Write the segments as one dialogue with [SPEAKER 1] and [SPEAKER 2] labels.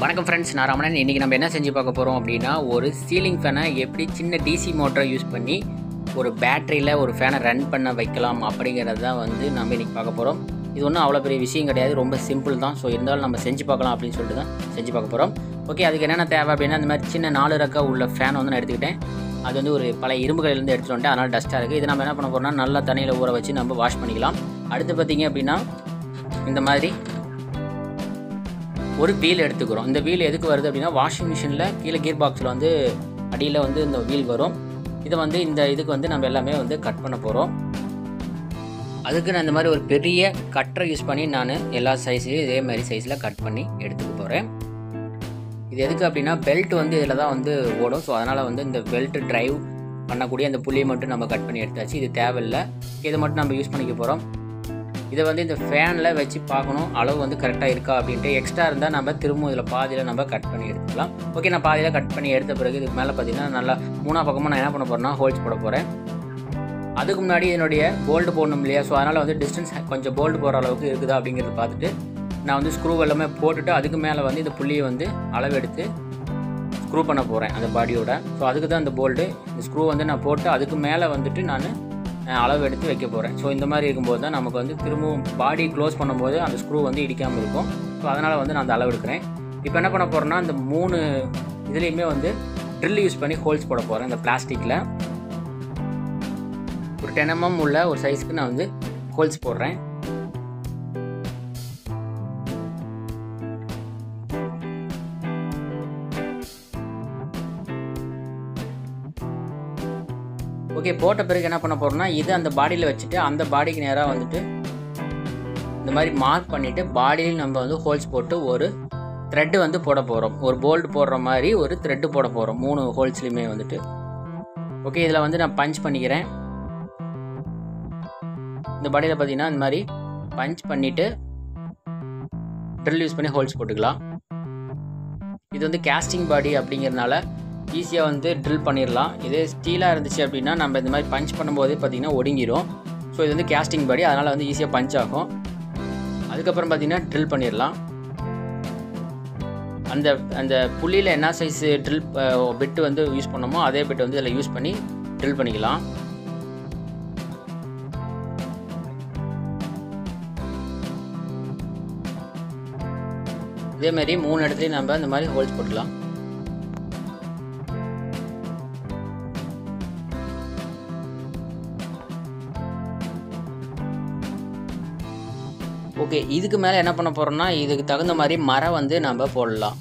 [SPEAKER 1] வணக்கம் ஃப்ரெண்ட்ஸ், நான் ரமணன். இன்றைக்கி நம்ம என்ன செஞ்சு பார்க்க போகிறோம் அப்படின்னா, ஒரு சீலிங் ஃபேனை எப்படி சின்ன டிசி மோட்டரை யூஸ் பண்ணி ஒரு பேட்டரியில் ஒரு ஃபேனை ரன் பண்ண வைக்கலாம் அப்படிங்கிறது தான் நம்ம இன்றைக்கி பார்க்க போகிறோம். இது ஒன்றும் அவ்வளோ பெரிய விஷயம் கிடையாது, ரொம்ப சிம்பிள் தான். ஸோ இருந்தாலும் நம்ம செஞ்சு பார்க்கலாம் அப்படின்னு சொல்லிட்டு தான் செஞ்சு பார்க்க போகிறோம். ஓகே, அதுக்கு என்னென்ன தேவை அப்படின்னா, இந்த மாதிரி சின்ன 4 ரக்கா உள்ள ஃபேன் நான் எடுத்துக்கிட்டேன். அது ஒரு பழைய இரும்புகளிலேருந்து எடுத்துகிட்டு வந்துட்டேன், அதனால் டஸ்ட்டாக இருக்குது. இது நம்ம என்ன பண்ண போகிறோம்னா, நல்லா தண்ணியில் ஊற வச்சு நம்ம வாஷ் பண்ணிக்கலாம். அடுத்து பார்த்திங்க அப்படின்னா, இந்த மாதிரி ஒரு வீல் எடுத்துக்கிறோம். இந்த வீல் எதுக்கு வருது அப்படின்னா, வாஷிங் மிஷினில் கீழே கீர் பாக்ஸில் அடியில் இந்த வீல் வரும். இதை இந்த இதுக்கு நம்ம எல்லாமே கட் பண்ண போகிறோம். அதுக்கு நான் இந்த மாதிரி ஒரு பெரிய கட்டரை யூஸ் பண்ணி நான் எல்லா சைஸ்லையும் இதே மாதிரி சைஸில் கட் பண்ணி எடுத்துக்க போகிறேன். இது எதுக்கு அப்படின்னா, பெல்ட் இதில் தான் ஓடும். ஸோ அதனால் இந்த பெல்ட் ட்ரைவ் பண்ணக்கூடிய அந்த புள்ளியை மட்டும் நம்ம கட் பண்ணி எடுத்தாச்சு. இது தேவையில்லை, இதை மட்டும் நம்ம யூஸ் பண்ணிக்க போகிறோம். இதை இந்த ஃபேனில் வச்சு பார்க்கணும், அளவு கரெக்டாக இருக்கா அப்படின்ட்டு. எக்ஸ்ட்ரா இருந்தால் நம்ம திரும்ப இதில் பாதியில் நம்ம கட் பண்ணி எடுத்துக்கலாம். ஓகே, நான் பாதியில் கட் பண்ணி எடுத்த பிறகு இதுக்கு மேலே பார்த்திங்கன்னா நல்லா 3 பக்கமாக நான் என்ன பண்ண போகிறேன்னா, ஹோல்ஸ் போட போகிறேன். அதுக்கு முன்னாடி என்னுடைய போல்டு போடணும் இல்லையா, ஸோ அதனால் டிஸ்டன்ஸ் கொஞ்சம் போல்டு போகிற அளவுக்கு இருக்குதா அப்படிங்கிறத பார்த்துட்டு நான் ஸ்க்ரூ எல்லாமே போட்டுட்டு அதுக்கு மேலே இந்த புள்ளியை அளவெடுத்து ஸ்க்ரூ பண்ண போகிறேன் அந்த பாடியோட. ஸோ அதுக்கு தான் இந்த போல்டு. இந்த ஸ்க்ரூ நான் போட்டு அதுக்கு மேலே நான் அளவு எடுத்து வைக்க போகிறேன். ஸோ இந்த மாதிரி இருக்கும்போது தான் நமக்கு திரும்பவும் பாடி க்ளோஸ் பண்ணும்போது அந்த ஸ்க்ரூ இடிக்காமல் இருக்கும். ஸோ அதனால் நான் அந்த அளவு எடுக்கிறேன். இப்போ என்ன பண்ண போகிறேன்னா, இந்த 3 இதுலேயுமே ட்ரில் யூஸ் பண்ணி ஹோல்ஸ் போட போகிறேன். இந்த பிளாஸ்டிக்கில் ஒரு 10 mm உள்ள ஒரு சைஸ்க்கு நான் ஹோல்ஸ் போடுறேன். ஓகே, போட்ட பிறகு என்ன பண்ண போகிறோம்னா, இது அந்த பாடியில் வச்சுட்டு அந்த பாடிக்கு நேராக இந்த மாதிரி மார்க் பண்ணிவிட்டு பாடியில் நம்ம ஹோல்ஸ் போட்டு ஒரு த்ரெட்டு போட போகிறோம். ஒரு போல்டு போடுற மாதிரி ஒரு த்ரெட்டு போட போகிறோம் 3 ஹோல்ஸ்லையுமே ஓகே, இதில் நான் பஞ்ச் பண்ணிக்கிறேன். இந்த பாடியில் பார்த்தீங்கன்னா இந்த மாதிரி பஞ்ச் பண்ணிவிட்டு ட்ரில் யூஸ் பண்ணி ஹோல்ஸ் போட்டுக்கலாம். இது கேஸ்டிங் பாடி அப்படிங்கிறதுனால ஈஸியாக ட்ரில் பண்ணிடலாம். இதே ஸ்டீலாக இருந்துச்சு அப்படின்னா நம்ம இந்த மாதிரி பஞ்ச் பண்ணும்போதே பார்த்திங்கன்னா ஒடுங்கிடும். ஸோ இது கேஸ்டிங் பாடி, அதனால் ஈஸியாக பஞ்ச் ஆகும். அதுக்கப்புறம் பார்த்திங்கன்னா ட்ரில் பண்ணிடலாம். அந்த புள்ளியில் என்ன சைஸ் ட்ரில் பிட்டு யூஸ் பண்ணோமோ அதே பிட்டு இதில் யூஸ் பண்ணி ட்ரில் பண்ணிக்கலாம். இதேமாரி 3 இடத்துலையும் நம்ம இந்த மாதிரி ஹோல்ஸ் போட்டுக்கலாம். ஓகே, இதுக்கு மேலே என்ன பண்ண போகிறோம்னா, இதுக்கு தகுந்த மாதிரி மரம் நம்ம போடலாம்.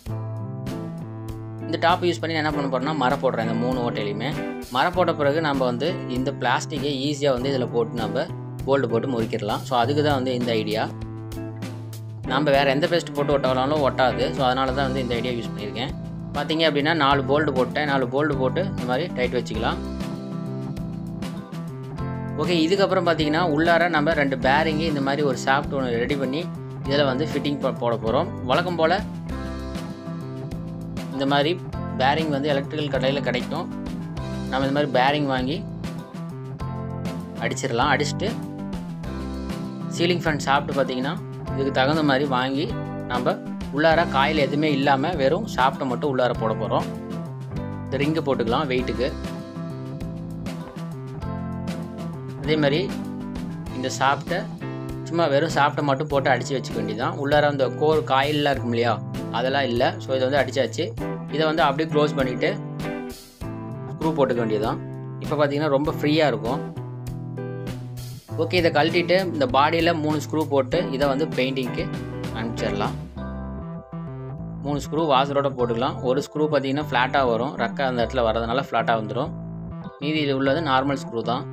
[SPEAKER 1] இந்த டாப் யூஸ் பண்ணி என்ன பண்ண போகிறோம்னா, மரம் போடுறேன். இந்த 3 ஓட்டையிலையுமே மரம் போட்ட பிறகு நம்ம இந்த பிளாஸ்டிக்கை ஈஸியாக இதில் போட்டு நம்ம போல்டு போட்டு முறிக்கிடலாம். ஸோ அதுக்கு தான் இந்த ஐடியா. நம்ம வேறு எந்த பேஸ்ட் போட்டு ஒட்டாலும் ஒட்டாது. ஸோ அதனால தான் இந்த ஐடியா யூஸ் பண்ணியிருக்கேன். பார்த்தீங்க அப்படின்னா 4 போல்டு போட்டேன். 4 போல்டு போட்டு இந்த மாதிரி டைட் வச்சுக்கலாம். ஓகே, இதுக்கப்புறம் பார்த்தீங்கன்னா உள்ளார நம்ம 2 பேரிங்கு இந்த மாதிரி ஒரு சாஃப்ட் ஒன்று ரெடி பண்ணி இதில் ஃபிட்டிங் போட போகிறோம். வழக்கம் போல் இந்த மாதிரி பேரிங் எலக்ட்ரிக்கல் கடையில் கிடைக்கும். நம்ம இந்த மாதிரி பேரிங் வாங்கி அடிச்சிடலாம். அடிச்சுட்டு சீலிங் ஃபேன் சாஃப்ட் பார்த்திங்கன்னா இதுக்கு தகுந்த மாதிரி வாங்கி நம்ம உள்ளார காயில் எதுவுமே இல்லாமல் வெறும் சாஃப்ட்டை மட்டும் உள்ளார போட போகிறோம். இந்த ரிங்கு போட்டுக்கலாம் வெயிட்டுக்கு. அதே மாதிரி இந்த சாஃப்ட்டை சும்மா வெறும் சாஃப்ட்டை மட்டும் போட்டு அடித்து வச்சுக்க வேண்டியதான். உள்ளார அந்த கோர் காயிலெலாம் இருக்கும் இல்லையா, அதெல்லாம் இல்லை. ஸோ இதை அடித்தாச்சு. இதை அப்படியே க்ளோஸ் பண்ணிவிட்டு ஸ்க்ரூ போட்டுக்க வேண்டியதான். இப்போ பார்த்திங்கன்னா ரொம்ப ஃப்ரீயாக இருக்கும். ஓகே, இதை கழட்டிட்டு இந்த பாடியில் 3 ஸ்க்ரூ போட்டு இதை பெயிண்டிங்க்கு அனுப்பிச்சிடலாம். 3 ஸ்க்ரூ வாசரோடு போட்டுக்கலாம். ஒரு ஸ்க்ரூ பார்த்திங்கன்னா ஃப்ளாட்டாக வரும், ரக்கா அந்த இடத்துல வரதுனால ஃப்ளாட்டாக வந்துடும். மீதியில் உள்ளது நார்மல் ஸ்க்ரூ தான்.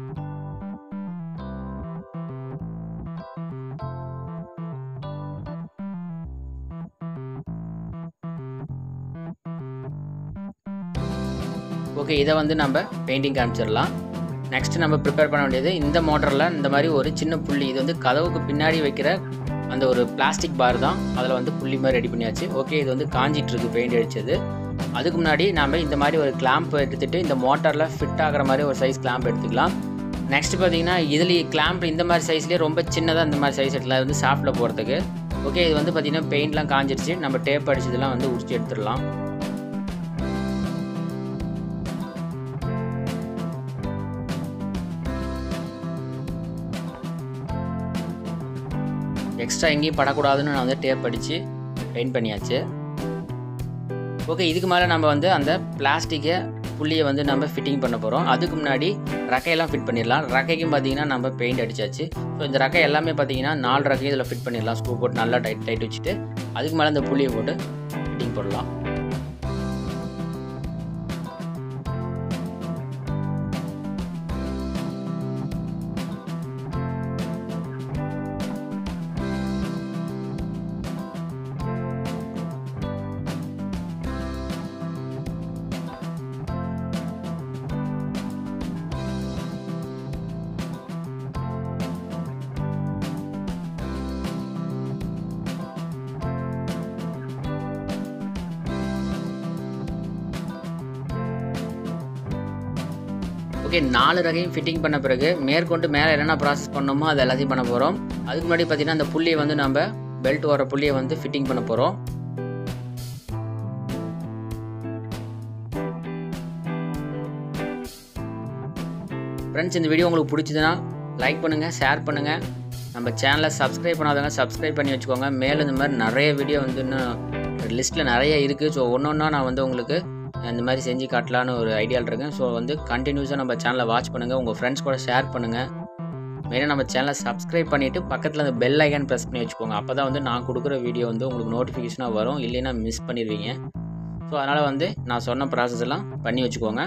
[SPEAKER 1] ஓகே, இதை நம்ம பெயிண்டிங் காமிச்சிடலாம். நெக்ஸ்ட்டு நம்ம ப்ரிப்பேர் பண்ண வேண்டியது, இந்த மோட்டரில் இந்த மாதிரி ஒரு சின்ன புள்ளி, இது கதவுக்கு பின்னாடி வைக்கிற அந்த ஒரு பிளாஸ்டிக் பார் தான். அதில் புள்ளி மாதிரி ரெடி பண்ணியாச்சு. ஓகே, இது காஞ்சிட்ருக்கு பெயிண்ட் அடித்தது. அதுக்கு முன்னாடி நம்ம இந்த மாதிரி ஒரு கிளாம்ப் எடுத்துகிட்டு இந்த மோட்டரில் ஃபிட் ஆகிற மாதிரி ஒரு சைஸ் கிளாம்ப் எடுத்துக்கலாம். நெக்ஸ்ட் பார்த்தீங்கன்னா இதுலேயே கிளாம்ப் இந்த மாதிரி சைஸ்லேயே ரொம்ப சின்னதாக இந்த மாதிரி சைஸ் எடுக்கலாம். இது சாஃப்ட்டில் போகிறதுக்கு ஓகே, இது வந்து பார்த்திங்கன்னா பெயிண்ட்லாம் காஞ்சிருச்சு. நம்ம டேப் அடிச்சதெல்லாம் வந்து உரிச்சு எடுத்துடலாம். எக்ஸ்ட்ரா எங்கேயும் படக்கூடாதுன்னு நான் வந்து டேப் அடித்து பெயிண்ட் பண்ணியாச்சு. ஓகே, இதுக்கு மேலே நம்ம வந்து அந்த பிளாஸ்டிக்கை புள்ளியை வந்து நம்ம ஃபிட்டிங் பண்ண போகிறோம். அதுக்கு முன்னாடி ரக்கையெல்லாம் ஃபிட் பண்ணிடலாம். ரக்கைக்கும் பார்த்திங்கன்னா நம்ம பெயிண்ட் அடித்தாச்சு. ஸோ இந்த ரக்கை எல்லாமே பார்த்திங்கன்னா 4 ரக்கையும் இதில் ஃபிட் பண்ணிடலாம். ஸ்க்ரூ போட்டு நல்லா டைட் வச்சுட்டு அதுக்கு மேலே இந்த புள்ளியை போட்டு ஃபிட்டிங் போடலாம். ஓகே, 4 ரகையும் ஃபிட்டிங் பண்ண பிறகு மேற்கொண்டு மேலே என்னென்ன ப்ராசஸ் பண்ணணுமோ அது எல்லாத்தையும் பண்ண போகிறோம். அதுக்கு முன்னாடி பார்த்திங்கன்னா அந்த புள்ளியை வந்து நம்ம பெல்ட் வர புள்ளியை வந்து ஃபிட்டிங் பண்ண போகிறோம். ஃப்ரெண்ட்ஸ், இந்த வீடியோ உங்களுக்கு பிடிச்சதுன்னா லைக் பண்ணுங்கள், ஷேர் பண்ணுங்கள். நம்ம சேனலை சப்ஸ்கிரைப் பண்ணாதவங்க சப்ஸ்கிரைப் பண்ணி வச்சுக்கோங்க. மேலும் இந்த மாதிரி நிறைய வீடியோ வந்து இன்னும் லிஸ்ட்டில் நிறைய இருக்குது. ஸோ ஒன்று ஒன்றா நான் வந்து உங்களுக்கு இந்த மாதிரி செஞ்சு காட்டலான்னு ஒரு ஐடியாவில் இருக்கேன். ஸோ வந்து கண்டினியூஸாக நம்ம சேனலை வாட்ச் பண்ணுங்கள், உங்கள் ஃப்ரெண்ட்ஸ் கூட ஷேர் பண்ணுங்கள். மெயினாக நம்ம சேனலை சப்ஸ்கிரைப் பண்ணிவிட்டு பக்கத்தில் அந்த பெல் ஐக்கான் ப்ரெஸ் பண்ணி வச்சுக்கோங்க. அப்போ தான் வந்து நான் கொடுக்குற வீடியோ வந்து உங்களுக்கு நோட்டிஃபிகேஷனாக வரும், இல்லைன்னா மிஸ் பண்ணிடுவீங்க. ஸோ அதனால் வந்து நான் சொன்ன ப்ராசஸ் எல்லாம் பண்ணி வச்சுக்கோங்க.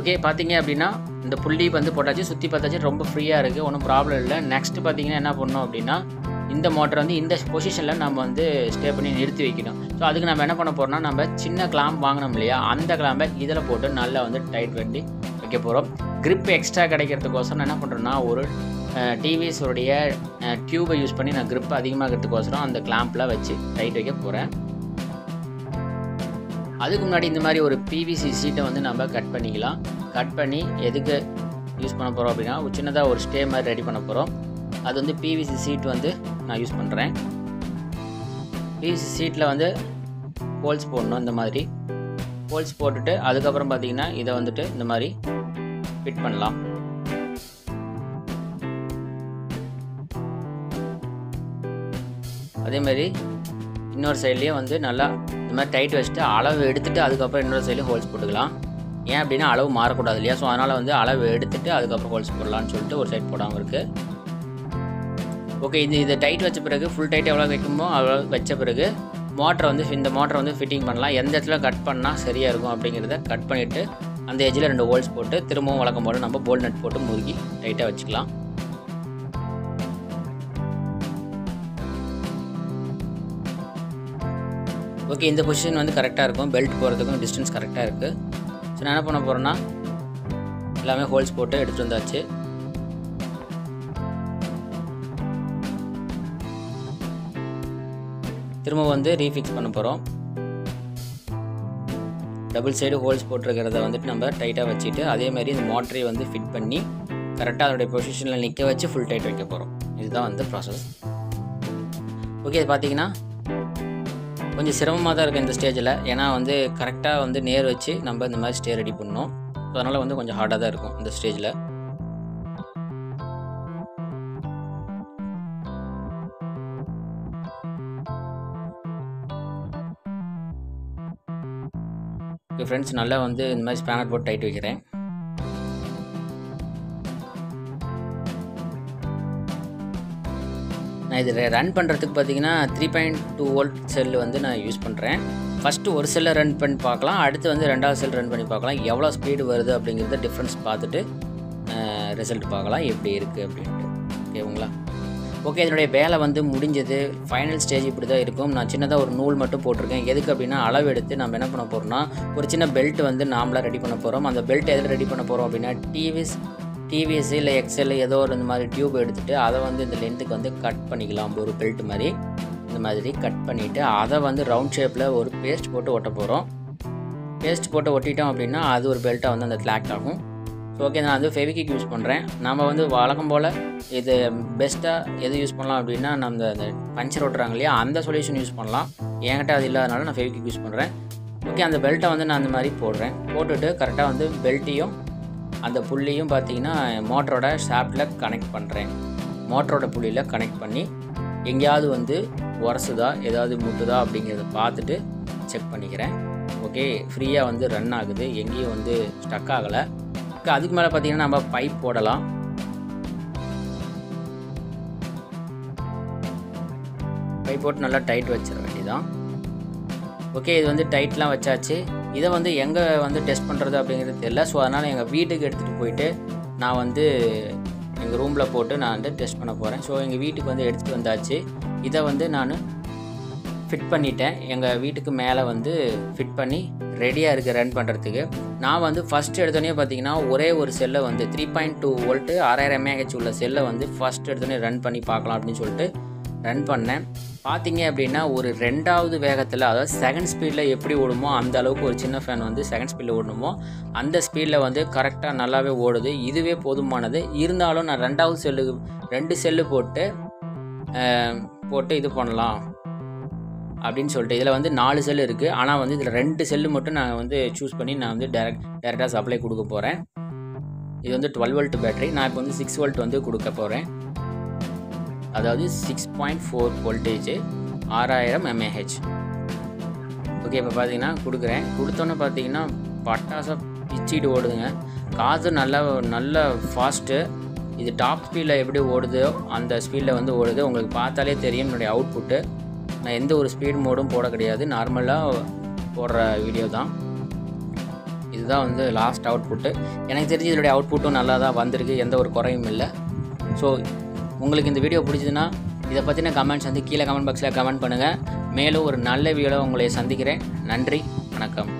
[SPEAKER 1] ஓகே, பார்த்தீங்க அப்படின்னா இந்த புள்ளி வந்து போட்டாச்சு, சுற்றி பார்த்தாச்சு, ரொம்ப ஃப்ரீயாக இருக்குது, ஒன்றும் ப்ராப்ளம் இல்லை. நெக்ஸ்ட்டு பார்த்தீங்கன்னா என்ன பண்ணணும் அப்படின்னா இந்த மோட்டரை வந்து இந்த பொசிஷனில் நம்ம வந்து ஸ்டே பண்ணி நிறுத்தி வைக்கணும். ஸோ அதுக்கு நம்ம என்ன பண்ண போகிறோம்னா நம்ம சின்ன கிளாம்ப் வாங்கினோம் இல்லையா, அந்த கிளாம்பை இதில் போட்டு நல்லா வந்து டைட் பண்ணி வைக்க போகிறோம். கிரிப் எக்ஸ்ட்ரா கிடைக்கிறதுக்கோசரம் நான் என்ன பண்ணுறேன்னா ஒரு டிவிஎஸோடைய டியூபை யூஸ் பண்ணி நான் கிரிப் அதிகமாகிறதுக்கோசரம் அந்த கிளாம்பில் வச்சு டைட் வைக்க போகிறேன். அதுக்கு முன்னாடி இந்த மாதிரி ஒரு பிவிசி சீட்டை வந்து நம்ம கட் பண்ணிக்கலாம். கட் பண்ணி எதுக்கு யூஸ் பண்ண போகிறோம் அப்படின்னா சின்னதாக ஒரு ஸ்டே மாதிரி ரெடி பண்ண போகிறோம். அது வந்து பிவிசி சீட் வந்து நான் யூஸ் பண்ணுறேன். பிவிசி சீட்டில் வந்து ஹோல்ஸ் போடணும். இந்த மாதிரி ஹோல்ஸ் போட்டுட்டு அதுக்கப்புறம் பார்த்திங்கன்னா இதை வந்துட்டு இந்த மாதிரி ஃபிட் பண்ணலாம். அதேமாதிரி இன்னொரு சைட்லேயும் வந்து நல்லா இந்த மாதிரி டைட் வச்சுட்டு அளவு எடுத்துகிட்டு அதுக்கப்புறம் இன்னொரு சைட்லேயும் ஹோல்ஸ் போட்டுக்கலாம். ஏன் அப்படின்னா அளவு மாறக்கூடாது இல்லையா, ஸோ அதனால் வந்து அளவு எடுத்துகிட்டு அதுக்கப்புறம் ஹோல்ஸ் போடலான்னு சொல்லிட்டு ஒரு சைட் போடாமல் இருக்குது. ஓகே, இதை டைட் வச்ச பிறகு ஃபுல் டைட் எவ்வளோ வைக்குமோ அவ்வளோ வச்ச பிறகு மோட்டரை வந்து இந்த மோட்டரை வந்து ஃபிட்டிங் பண்ணலாம். எந்த இடத்துல கட் பண்ணால் சரியாக இருக்கும் அப்படிங்கிறத கட் பண்ணிவிட்டு அந்த எஜ்ஜில் 2 ஹோல்ஸ் போட்டு திரும்பவும் வழக்கம் போட்டு நம்ம போல்ட் நட் போட்டு முறுக்கி டைட்டாக வச்சுக்கலாம். ஓகே, இந்த பொசிஷன் வந்து கரெக்டாக இருக்கும், பெல்ட் போகிறதுக்கும் டிஸ்டன்ஸ் கரெக்டாக இருக்குது. ஸோ நான் என்ன பண்ண போகிறேன்னா எல்லாமே ஹோல்ஸ் போட்டு எடுத்துகிட்டு வந்தாச்சு. திரும்ப வந்து ரீஃபிக்ஸ் பண்ண போகிறோம். டபுள் சைடு ஹோல்ஸ் போட்டிருக்கிறத வந்துட்டு நம்ம டைட்டாக வச்சுட்டு அதேமாதிரி இந்த மோட்டரை வந்து ஃபிட் பண்ணி கரெக்டாக அதோடைய பொசிஷனில் நிற்க வச்சு ஃபுல் டைட் வைக்க போகிறோம். இதுதான் வந்து ப்ராசஸ். ஓகே, இது பார்த்திங்கன்னா கொஞ்சம் சிரமமாக தான் இருக்குது இந்த ஸ்டேஜில். ஏன்னா வந்து கரெக்டாக வந்து நேர் வச்சு நம்ம இந்த மாதிரி ஸ்டே ரெடி பண்ணணும். ஸோ அதனால் வந்து கொஞ்சம் ஹார்டாக தான் இருக்கும் இந்த ஸ்டேஜில். ஓகே ஃப்ரெண்ட்ஸ், நல்லா வந்து இந்த மாதிரி ஸ்பேனர் போட்டு டைட் வைக்கிறேன். நான் இது ரன் பண்ணுறதுக்கு பார்த்தீங்கன்னா 3.2 வோல்ட் செல் வந்து நான் யூஸ் பண்ணுறேன். ஃபஸ்ட்டு ஒரு செல்லை ரன் பண்ணி பார்க்கலாம், அடுத்து வந்து 2வது செல் ரன் பண்ணி பார்க்கலாம். எவ்வளோ ஸ்பீடு வருது அப்படிங்கிறத டிஃப்ரென்ஸ் பார்த்துட்டு ரிசல்ட் பார்க்கலாம் எப்படி இருக்குது அப்படின்ட்டு. ஓகேங்களா? ஓகே, இதனுடைய வேலை வந்து முடிஞ்சது. ஃபைனல் ஸ்டேஜ் இப்படி தான் இருக்கும். நான் சின்னதாக ஒரு நூல் மட்டும் போட்டிருக்கேன். எதுக்கு அப்படின்னா அளவு எடுத்து நம்ம என்ன பண்ண போகிறோம்னா ஒரு சின்ன பெல்ட் வந்து நாமளாக ரெடி பண்ண போகிறோம். அந்த பெல்ட் எதில் ரெடி பண்ண போகிறோம் அப்படின்னா டிவிஎஸ் இல்லை எக்ஸ்எல் ஏதோ ஒரு இந்த மாதிரி டியூப் எடுத்துகிட்டு அதை வந்து இந்த லென்த்துக்கு வந்து கட் பண்ணிக்கலாம். ஒரு பெல்ட் மாதிரி இந்த மாதிரி கட் பண்ணிவிட்டு அதை வந்து ரவுண்ட் ஷேப்பில் ஒரு பேஸ்ட் போட்டு ஒட்ட போகிறோம். பேஸ்ட் போட்டு ஒட்டிட்டோம் அப்படின்னா அது ஒரு பெல்ட்டாக வந்து அந்த கிளாக் ஆகும். ஸோ ஓகே, நான் வந்து ஃபெவிக்விக் யூஸ் பண்ணுறேன். நம்ம வந்து வழக்கம் போல் இது பெஸ்ட்டாக எது யூஸ் பண்ணலாம் அப்படின்னா, நம்ம அந்த பஞ்சர் ஓட்டுறாங்க இல்லையா, அந்த சொல்யூஷன் யூஸ் பண்ணலாம். என்கிட்ட அது இல்லாதனால நான் ஃபெவிக்விக் யூஸ் பண்ணுறேன். ஓகே, அந்த பெல்ட்டை வந்து நான் அந்த மாதிரி போடுறேன். போட்டுட்டு கரெக்டாக வந்து பெல்ட்டையும் அந்த புள்ளியும் பார்த்தீங்கன்னா மோட்டரோட ஷாஃப்ட்டில் கனெக்ட் பண்ணுறேன். மோட்டரோட புள்ளியில் கனெக்ட் பண்ணி எங்கேயாவது வந்து உரசுதா, ஏதாவது முட்டுதா அப்படிங்கிறத பார்த்துட்டு செக் பண்ணிக்கிறேன். ஓகே, ஃப்ரீயாக வந்து ரன் ஆகுது, எங்கேயும் வந்து ஸ்டக் ஆகலை. ஓகே, அதுக்கு மேலே பார்த்தீங்கன்னா நம்ம பைப் போடலாம். பைப் போட்டு நல்லா டைட் வச்சிட வேண்டியதான். ஓகே, இது வந்து டைட்லாம் வச்சாச்சு. இதை வந்து எங்கே வந்து டெஸ்ட் பண்ணுறது அப்படிங்கிறது தெரியல. ஸோ அதனால் எங்கள் வீட்டுக்கு எடுத்துகிட்டு போயிட்டு நான் வந்து எங்கள் ரூமில் போட்டு நான் வந்து டெஸ்ட் பண்ண போகிறேன். ஸோ எங்கள் வீட்டுக்கு வந்து எடுத்துகிட்டு வந்தாச்சு. இதை வந்து நான் ஃபிட் பண்ணிட்டேன். எங்கள் வீட்டுக்கு மேலே வந்து ஃபிட் பண்ணி ரெடியாக இருக்குது ரன் பண்ணுறதுக்கு. நான் வந்து ஃபஸ்ட்டு எடுத்தோடனே பார்த்தீங்கன்னா ஒரே ஒரு செல்லை வந்து 3.2 வோல்ட்டு 6000 mAh உள்ள செல்லை வந்து ஃபஸ்ட் எடுத்தோடனே ரன் பண்ணி பார்க்கலாம் அப்படின்னு சொல்லிட்டு ரன் பண்ணேன். பார்த்தீங்க அப்படின்னா ஒரு 2வது வேகத்தில், அதாவது செகண்ட் ஸ்பீடில் எப்படி ஓடுமோ அந்த அளவுக்கு ஒரு சின்ன ஃபேன் வந்து செகண்ட் ஸ்பீடில் ஓடணுமோ அந்த ஸ்பீடில் வந்து கரெக்டாக நல்லாவே ஓடுது. இதுவே போதுமானது. இருந்தாலும் நான் 2 செல்லு போட்டு இது பண்ணலாம் அப்படின்னு சொல்லிட்டு இதில் வந்து 4 செல் இருக்குது. ஆனால் வந்து இதில் 2 செல்லு மட்டும் நான் வந்து சூஸ் பண்ணி நான் வந்து டேரெக்டாக சப்ளை கொடுக்க போகிறேன். இது வந்து 12 வோல்ட் பேட்டரி. நான் இப்போ வந்து 6 வோல்ட் வந்து கொடுக்க போகிறேன். அதாவது 6.4 வோல்டேஜ் 6000 mAh. ஓகே, இப்போ பார்த்தீங்கன்னா கொடுத்தோன்னே பார்த்தீங்கன்னா பட்டாசாக பிச்சிட்டு ஓடுதுங்க. காற்று நல்ல ஃபாஸ்ட்டு. இது டாப் ஸ்பீடில் எப்படி ஓடுதோ அந்த ஸ்பீடில் வந்து ஓடுது. உங்களுக்கு பார்த்தாலே தெரியும் என்னுடைய அவுட்புட்டு. நான் எந்த ஒரு ஸ்பீட் மோடும் போட கிடையாது, நார்மலாக போடுற வீடியோ தான். இதுதான் வந்து லாஸ்ட் அவுட்புட்டு. எனக்கு தெரிஞ்சு இதனுடைய அவுட்புட்டும் நல்லா தான் வந்திருக்கு, எந்த ஒரு குறையும் இல்லை. ஸோ உங்களுக்கு இந்த வீடியோ பிடிச்சதுன்னா இதை பற்றின கமெண்ட்ஸ் வந்து கீழே கமெண்ட் பாக்ஸில் கமெண்ட் பண்ணுங்கள். மேலும் ஒரு நல்ல வீடியோவில் உங்களை சந்திக்கிறேன். நன்றி, வணக்கம்.